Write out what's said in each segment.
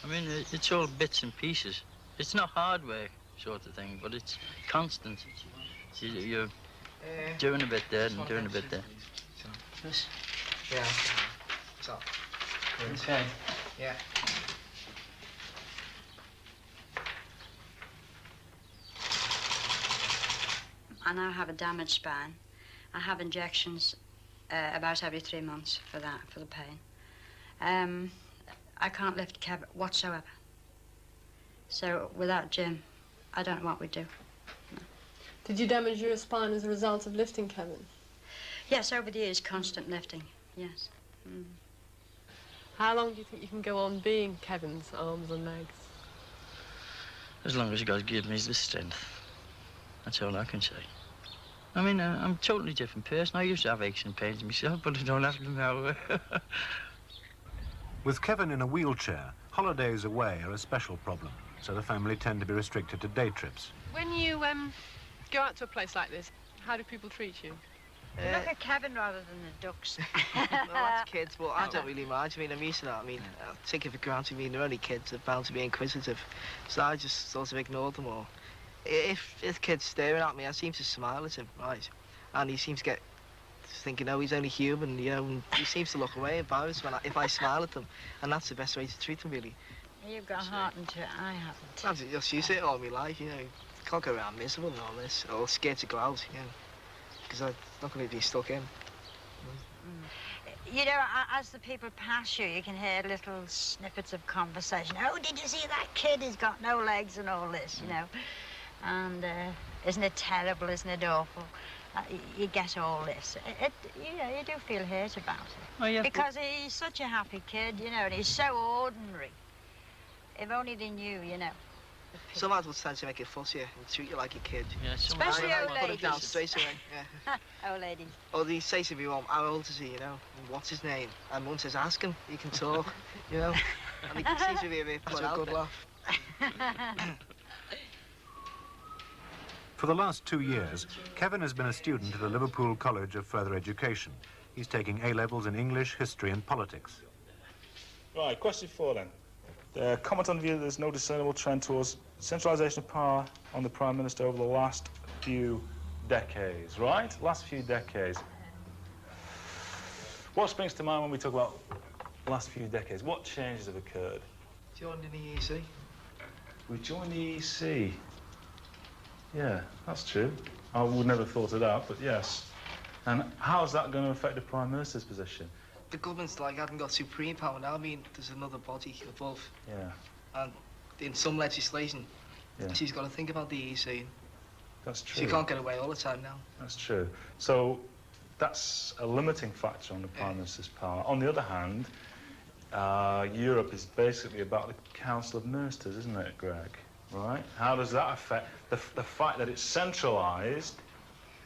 I mean, it's all bits and pieces. It's not hard work, sort of thing, but it's constant. You're doing a bit there and doing a bit there. Yes? Yeah. So. Okay. Yeah. I now have a damaged spine. I have injections about every 3 months for that, for the pain. I can't lift Kev whatsoever. So without Jim, I don't know what we'd do. No. Did you damage your spine as a result of lifting Kevin? Yes, over the years, constant lifting, yes. Mm. How long do you think you can go on being Kevin's arms and legs? As long as God gives me the strength. That's all I can say. I mean, I'm a totally different person. I used to have aches and pains myself, but I don't have them now. With Kevin in a wheelchair, holidays away are a special problem, so the family tend to be restricted to day trips. When you go out to a place like this, how do people treat you? Look at Kevin rather than the ducks. Well, that's kids, but I don't really mind. I mean, I'm used to that. I mean, I take it for granted. I mean, they're only kids. They're bound to be inquisitive. So I just sort of ignore them all. If kid's staring at me, I seem to smile at him, right? And he seems to get thinking, oh, he's only human, you know, and he seems to look away, embarrassed if I smile at them. And that's the best way to treat them, really. You've got heart into it, I haven't. I've just used it all my life, you know. Can't go around miserable and all this, or scared to go out, you know, because I'm not going to be stuck in. You know, as the people pass you, you can hear little snippets of conversation. Oh, did you see that kid? He's got no legs and all this, you know. And isn't it terrible? Isn't it awful? You get all this. You know, you do feel hurt about it. Oh, yeah, because he's such a happy kid, you know, and he's so ordinary. If only they knew, you know. Some adults tend to make it fussy and treat you like a kid. Yeah, especially old ladies. Put it down straight away, yeah. Old ladies. Or they say to me, well, how old is he, you know? And what's his name? And Mum says, ask him, he can talk, you know? And he seems to be a bit put out. That's a good laugh. For the last 2 years, Kevin has been a student at the Liverpool College of Further Education. He's taking A-levels in English, history and politics. Right, question 4 then. Comment on the view that there's no discernible trend towards centralisation of power on the Prime Minister over the last few decades, right? Last few decades. What springs to mind when we talk about the last few decades? What changes have occurred? Joined in the EEC. We joined the EEC. Yeah, that's true. I would never have thought of that, but yes. And how's that going to affect the Prime Minister's position? The government's like hasn't got supreme power now. I mean, there's another body above. Yeah. And in some legislation, Yeah. she's got to think about the EEC. That's true. She can't get away all the time now. That's true. So that's a limiting factor on the Prime Minister's power. On the other hand, Europe is basically about the Council of Ministers, isn't it, Greg? Right? How does that affect the fact that it's centralised?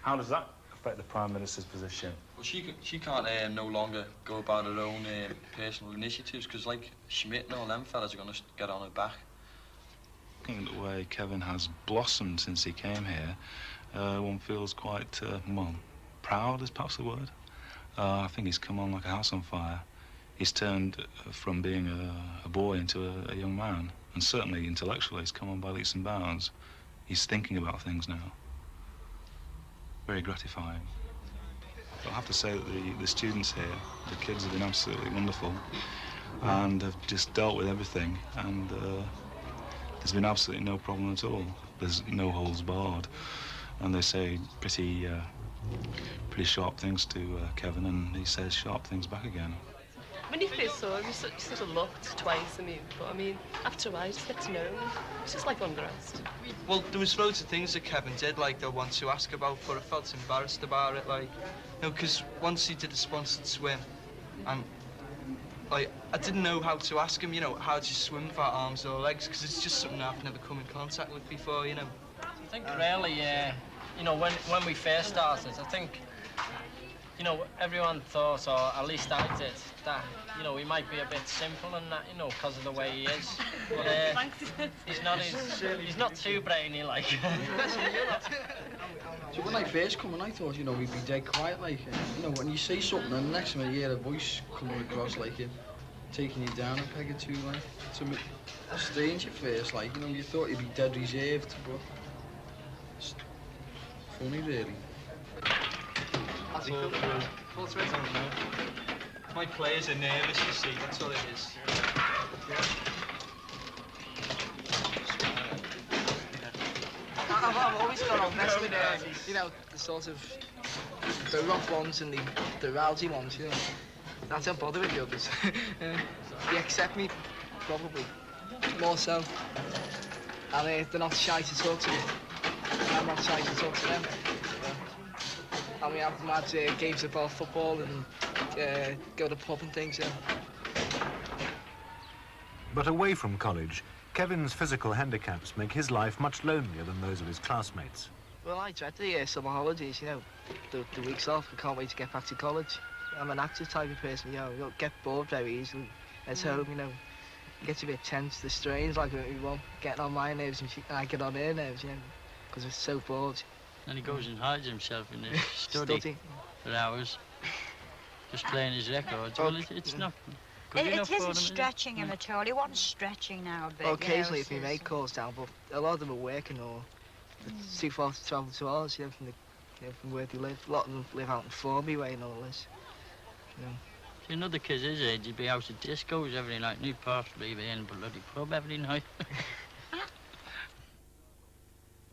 How does that affect the Prime Minister's position? Well, she can't no longer go about her own personal initiatives because, like Schmidt and all them fellas are going to get on her back. Looking at the way Kevin has blossomed since he came here, one feels quite, well, proud is perhaps the word. I think he's come on like a house on fire. He's turned from being a boy into a young man. And certainly intellectually, he's come on by leaps and bounds. He's thinking about things now. Very gratifying. But I have to say that the students here, the kids have been absolutely wonderful and have just dealt with everything. And there's been absolutely no problem at all. There's no holds barred. And they say pretty sharp things to Kevin, and he says sharp things back again. When you first saw him, you sort of looked twice at me, but I mean, after a while, you just get to know him. It's just like undressed. Well, there was loads of things that Kevin did, like, I want to ask about, but I felt embarrassed about it, like, you know, because once he did a sponsored swim, and, like, I didn't know how to ask him, you know, how do you swim without arms or legs, because it's just something I've never come in contact with before, you know. I think really, you know, when we first started, I think, you know, everyone thought, or at least I did, that, you know, he might be a bit simple and that, you know, because of the way he is. But he's not too brainy, like. So when I first come in, I thought, you know, he'd be dead quiet, like, you know, when you say something and next minute you hear a voice coming across, like, taking you down a peg or two, like. So strange at first, like, you know, you thought you'd be dead reserved, but it's funny, really. That's all good. Full threat, I don't know. My players are nervous, you see, that's all it is. I've always got on best with, you know, the sort of the rough ones and the rowdy ones, you know. That don't bother with the others. They accept me, probably, more so. And they're not shy to talk to me. I'm not shy to talk to them. Yeah. And we have mad games about football and go to the pub and things, yeah. But away from college, Kevin's physical handicaps make his life much lonelier than those of his classmates. Well, I dread the summer holidays, you know, the weeks off. I can't wait to get back to college. I'm an active type of person, you know, I don't get bored very easily at home, you know. It gets a bit tense, the strains, like everyone, getting on my nerves and I get on their nerves, you know, because it's so bored. And he goes and hides himself in his study for hours, just playing his records. Well, it's not good enough for him. It isn't stretching him at all. He wasn't stretching now a bit. Well, occasionally you know, if my mate calls down, but a lot of them are working or it's too far to travel to ours, you know, from where they live. A lot of them live out in Formby way and all this. You know. See, another kid his age, he'd be out at discos every night, and he'd possibly be in a bloody pub every night.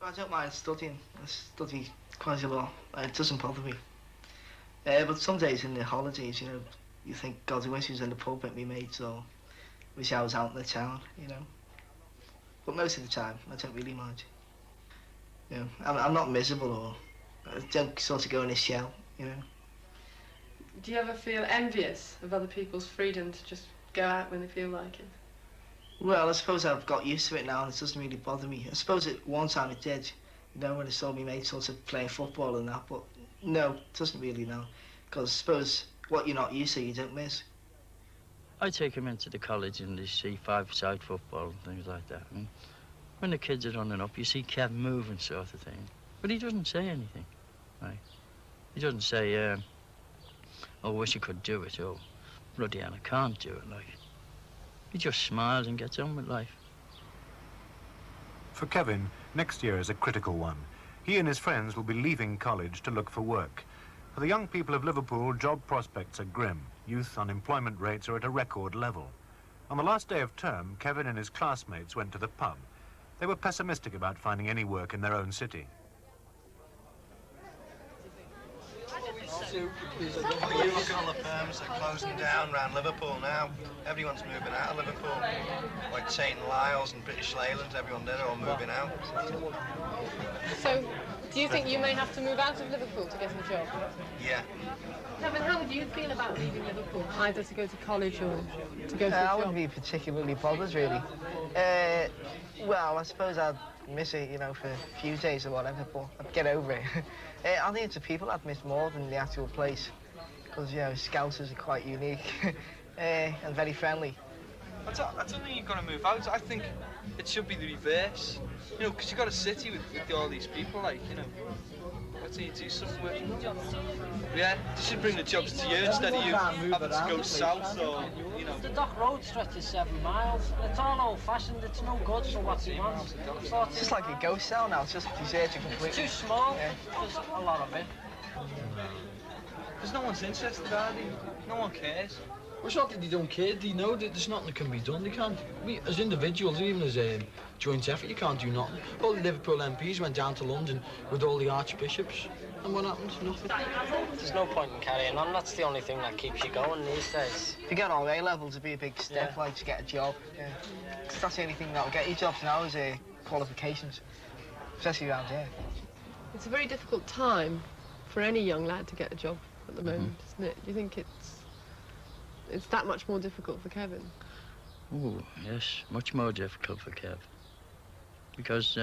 I don't mind studying. I study quite a lot. It doesn't bother me. But some days in the holidays, you know, you think, God, I wish he was in the pub with me mates, or wish I was out in the town, you know. But most of the time, I don't really mind. You know, I'm not miserable, or I don't sort of go in a shell, you know. Do you ever feel envious of other people's freedom to just go out when they feel like it? Well, I suppose I've got used to it now and it doesn't really bother me. I suppose at one time it did, you know, when I saw me mates sort of playing football and that, but no, it doesn't really now. Because I suppose what you're not used to, you don't miss. I take him into the college and they see five-side football and things like that. And when the kids are running up, you see Kev moving sort of thing. But he doesn't say anything, right? He doesn't say, oh, I wish I could do it, oh, bloody hell, I can't do it, like. He just smiles and gets on with life. For Kevin, next year is a critical one. He and his friends will be leaving college to look for work. For the young people of Liverpool, job prospects are grim. Youth unemployment rates are at a record level. On the last day of term, Kevin and his classmates went to the pub. They were pessimistic about finding any work in their own city. You look at all the firms that are closing down around Liverpool now. Everyone's moving out of Liverpool. Like St. Lyle's and British Leyland, everyone there are all moving out. So, do you think you may have to move out of Liverpool to get a job? Yeah. Kevin, how would you feel about leaving Liverpool, either to go to college or to go to a I job? wouldn't be particularly bothered, really. Well, I suppose I'd miss it, you know, for a few days or whatever, but I'd get over it. I think it's the people I'd miss more than the actual place, because, you know, Scousers are quite unique and very friendly. I don't think you've got to move out. I think it should be the reverse. You know, because you've got a city with all these people, like, you know. Why don't you do something with Yeah, they should bring the jobs to you instead of you having to go south or, you know. The Dock Road stretch is 7 miles. It's all old-fashioned. It's no good for what you want. It's just like a ghost town now. It's just deserted completely. It's too small. Yeah. There's a lot of it. Because no one's interested, are they? No one cares. Well, it's not that they don't care, they know that there's nothing that can be done. They can't, as individuals, even as a joint effort, you can't do nothing. All the Liverpool MPs went down to London with all the archbishops, and what happened? Nothing. There's no point in carrying on. That's the only thing that keeps you going these days. If you get all A levels, it'd be a big step, like, to get a job. Yeah. 'Cause that's the only thing that'll get you jobs now is qualifications, especially around here. It's a very difficult time for any young lad to get a job at the moment, isn't it? Do you think it's that much more difficult for Kevin? Oh, yes, much more difficult for Kev. Because,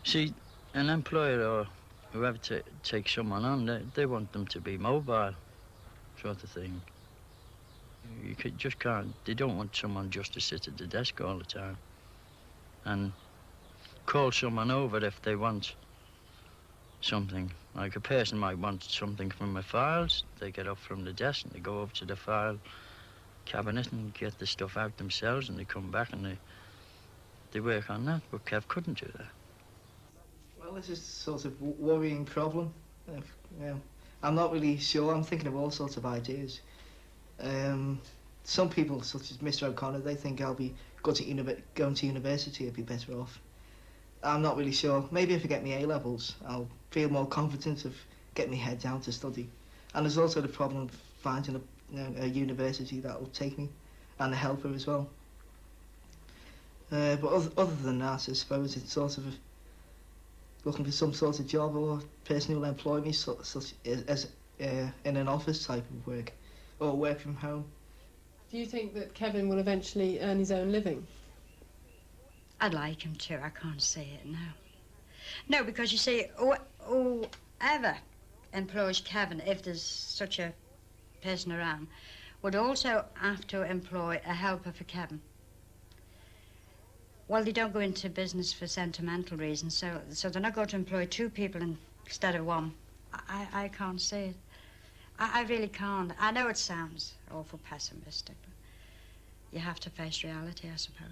see, an employer or whoever takes someone on, they want them to be mobile, sort of thing. You just can't, they don't want someone just to sit at the desk all the time. And call someone over if they want something. Like a person might want something from my files, they get up from the desk and they go over to the file cabinet and get the stuff out themselves, and they come back and they work on that. But Kev couldn't do that. Well, this is sort of worrying problem. Yeah. I'm not really sure. I'm thinking of all sorts of ideas. Some people, such as Mr. O'Connor, they think I'll be going to university. I'd be better off. I'm not really sure. Maybe if I get my A-levels, I'll feel more confident of getting my head down to study. And there's also the problem of finding a university that will take me, and a helper as well. But other than that, I suppose it's sort of looking for some sort of job or person who will employ me, such as in an office type of work, or work from home. Do you think that Kevin will eventually earn his own living? I'd like him to. I can't say it now. No, because you see, whoever employs Kevin, if there's such a person around, would also have to employ a helper for Kevin. Well, they don't go into business for sentimental reasons, so they're not going to employ two people instead of one. I can't say it. I really can't. I know it sounds awful pessimistic, but you have to face reality, I suppose.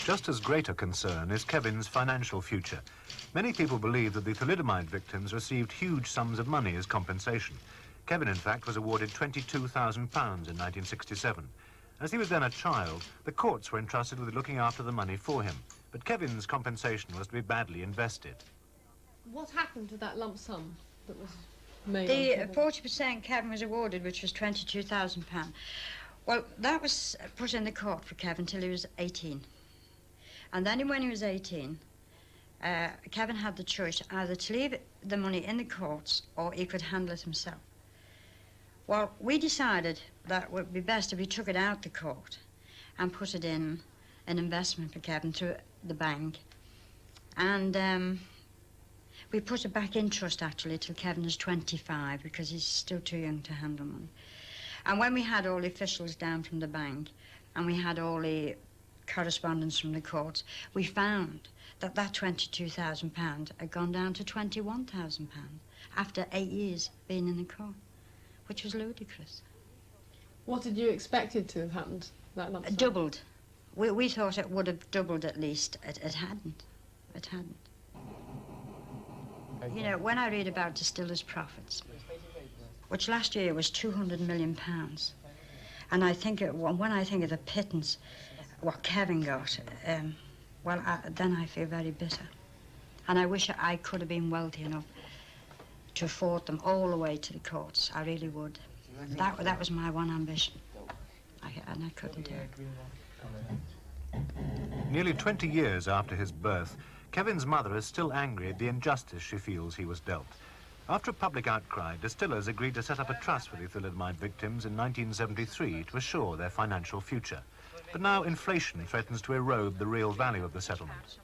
Just as great a concern is Kevin's financial future. Many people believe that the thalidomide victims received huge sums of money as compensation. Kevin, in fact, was awarded £22,000 in 1967. As he was then a child, the courts were entrusted with looking after the money for him. But Kevin's compensation was to be badly invested. What happened to that lump sum that was made? The 40% Kevin was awarded, which was £22,000. Well, that was put in the court for Kevin till he was 18. And then when he was 18, Kevin had the choice either to leave the money in the courts or he could handle it himself. Well, we decided that it would be best if we took it out the court and put it in an investment for Kevin through the bank. And we put it back in trust, actually, till Kevin is 25, because he's still too young to handle money. And when we had all the officials down from the bank and we had all the correspondence from the courts, we found that £22,000 had gone down to £21,000 after 8 years being in the court, which was ludicrous. What did you expect it to have happened, that lump sum? Doubled. We thought it would have doubled at least. It hadn't. It hadn't. You know, when I read about distillers' profits, which last year was £200 million, and I think when I think of the pittance what Kevin got, then I feel very bitter. And I wish I could have been wealthy enough to afford them all the way to the courts. I really would. That was my one ambition. And I couldn't do it. Nearly 20 years after his birth, Kevin's mother is still angry at the injustice she feels he was dealt. After a public outcry, distillers agreed to set up a trust for the thalidomide victims in 1973 to assure their financial future. But now inflation threatens to erode the real value of the settlement.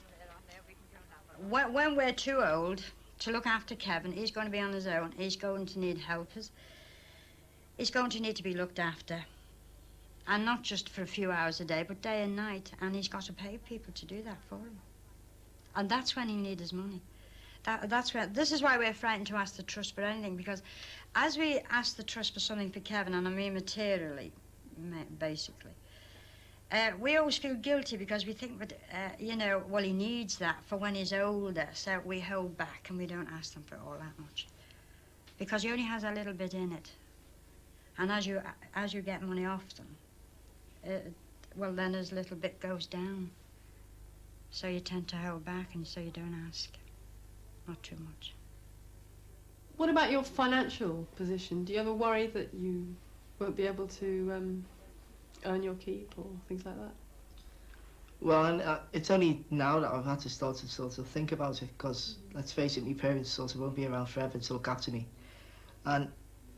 When we're too old to look after Kevin, he's going to be on his own. He's going to need helpers. He's going to need to be looked after. And not just for a few hours a day, but day and night. And he's got to pay people to do that for him. And that's when he needs his money. This is why we're frightened to ask the trust for anything, because as we ask the trust for something for Kevin, and I mean materially, basically, we always feel guilty because we think that, you know, well, he needs that for when he's older, so we hold back and we don't ask them for all that much. Because he only has a little bit in it. And as you get money off them, well, then his little bit goes down. So you tend to hold back and so you don't ask. Not too much. What about your financial position? Do you ever worry that you won't be able to earn your keep or things like that? Well, it's only now that I've had to start to sort of think about it, because, let's face it, my parents sort of won't be around forever to look after me. And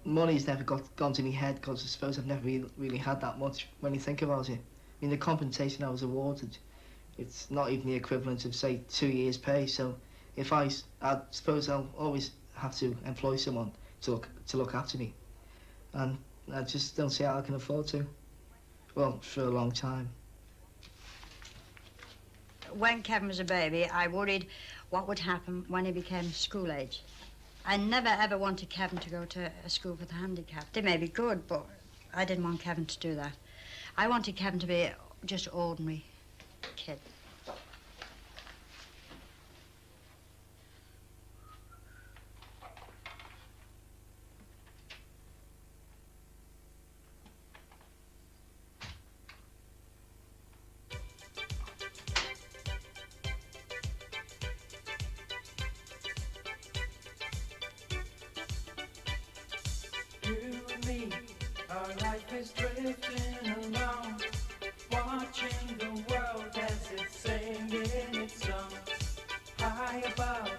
money's never gone to my head, because I suppose I've never really had that much when you think about it. I mean, the compensation I was awarded, it's not even the equivalent of, say, 2 years' pay, so I suppose I'll always have to employ someone to look after me. And I just don't see how I can afford to. Well, for a long time. When Kevin was a baby, I worried what would happen when he became school age. I never ever wanted Kevin to go to a school for the handicapped. They may be good, but I didn't want Kevin to do that. I wanted Kevin to be just an ordinary kid. Our life is drifting along, watching the world as it's singing its song. High above,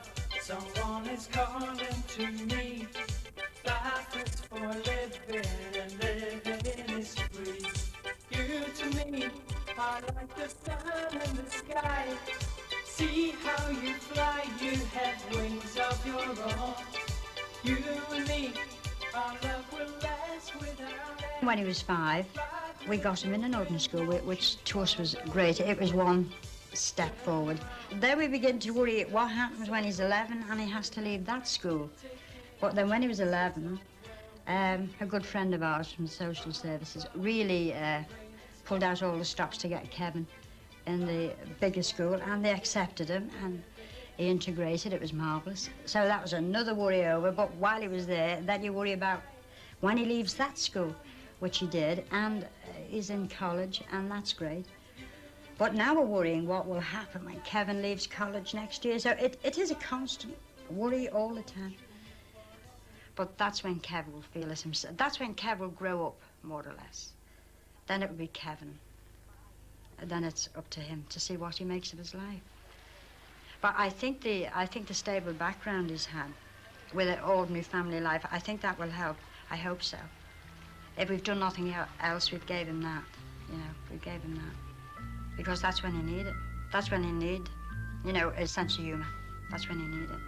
someone is calling to me. Life is for living and living is free. You to me are like the sun in the sky. See how you fly, you have wings of your own. You and me, our love will last without end. When he was 5, we got him in an ordinary school, which to us was great. It was one step forward. Then we begin to worry what happens when he's 11 and he has to leave that school. But then when he was 11, a good friend of ours from social services really pulled out all the stops to get Kevin in the bigger school, and they accepted him, and he integrated. It was marvellous. So that was another worry over, but while he was there, then you worry about when he leaves that school, which he did, and he's in college, and that's great. But now we're worrying what will happen when Kevin leaves college next year. So it is a constant worry all the time. But that's when Kev will feel it himself. That's when Kev will grow up, more or less. Then it will be Kevin. Then it's up to him to see what he makes of his life. But I think the stable background he's had with an ordinary family life, I think that will help. I hope so. If we've done nothing else, we've gave him that. You know, we gave him that. Because that's when he needed it. That's when he need, you know, a sense of humour. That's when he needed it.